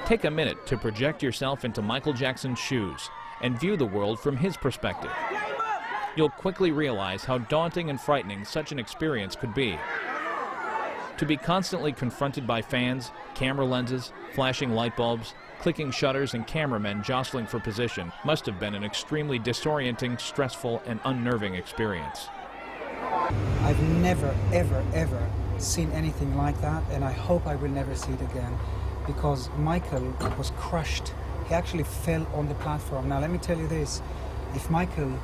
Take a minute to project yourself into Michael Jackson's shoes and view the world from his perspective. You'll quickly realize how daunting and frightening such an experience could be. To be constantly confronted by fans, camera lenses, flashing light bulbs, clicking shutters, and cameramen jostling for position must have been an extremely disorienting, stressful, and unnerving experience. I've never, ever, ever seen anything like that, and I hope I will never see it again, because Michael was crushed. He actually fell on the platform. Now, let me tell you this. If Michael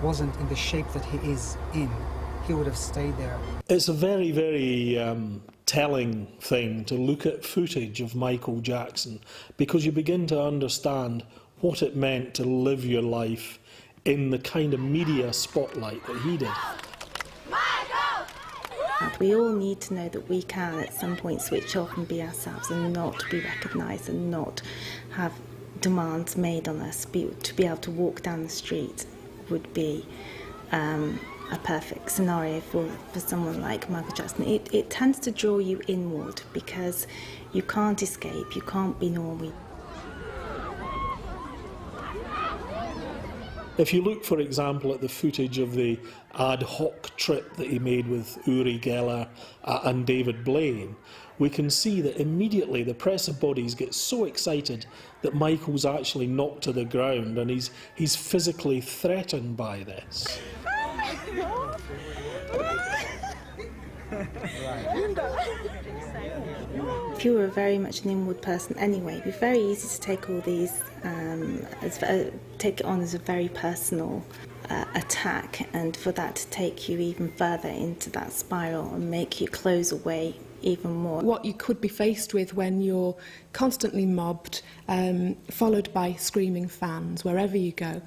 wasn't in the shape that he is in, he would have stayed there. It's a very, very telling thing to look at footage of Michael Jackson, because you begin to understand what it meant to live your life in the kind of media spotlight that he did. We all need to know that we can at some point switch off and be ourselves and not be recognised and not have demands made on us. To be able to walk down the street would be a perfect scenario for someone like Michael Jackson. It tends to draw you inward because you can't escape, you can't be normal. If you look, for example, at the footage of the ad hoc trip that he made with Uri Geller and David Blaine, we can see that immediately the press bodies get so excited that Michael's actually knocked to the ground and he's physically threatened by this. If you were very much an inward person anyway, it'd be very easy to take all these, take it on as a very personal attack, and for that to take you even further into that spiral and make you close away even more. What you could be faced with when you're constantly mobbed, followed by screaming fans wherever you go,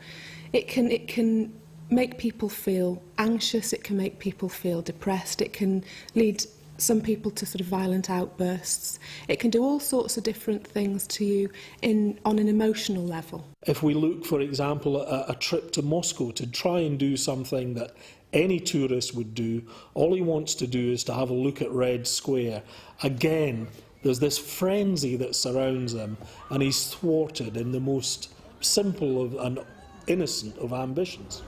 it can make people feel anxious, it can make people feel depressed, it can lead some people to sort of violent outbursts. It can do all sorts of different things to you on an emotional level. If we look, for example, at a trip to Moscow to try and do something that any tourist would do, all he wants to do is to have a look at Red Square. Again, there's this frenzy that surrounds him, and he's thwarted in the most simple and innocent of ambitions.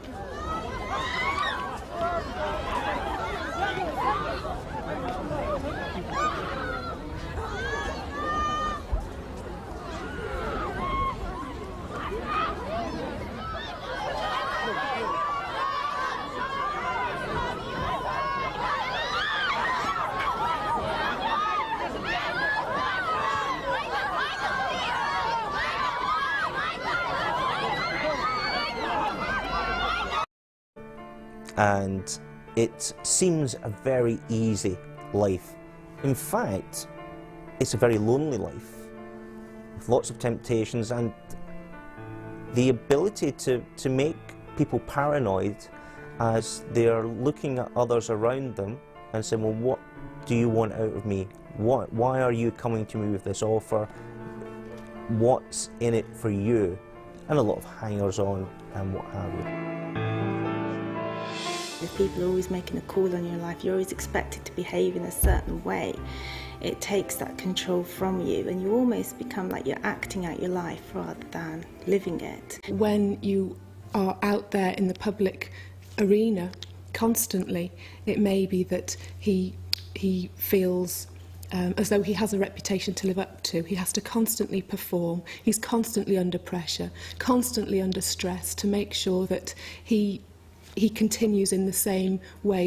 And it seems a very easy life. In fact, it's a very lonely life with lots of temptations and the ability to make people paranoid as they're looking at others around them and saying, well, what do you want out of me? Why are you coming to me with this offer? What's in it for you? And a lot of hangers-on and what have you. If people are always making a call on your life, you're always expected to behave in a certain way. It takes that control from you, and you almost become like you're acting out your life rather than living it. When you are out there in the public arena constantly, it may be that he feels as though he has a reputation to live up to. He has to constantly perform. He's constantly under pressure, constantly under stress to make sure that he continues in the same way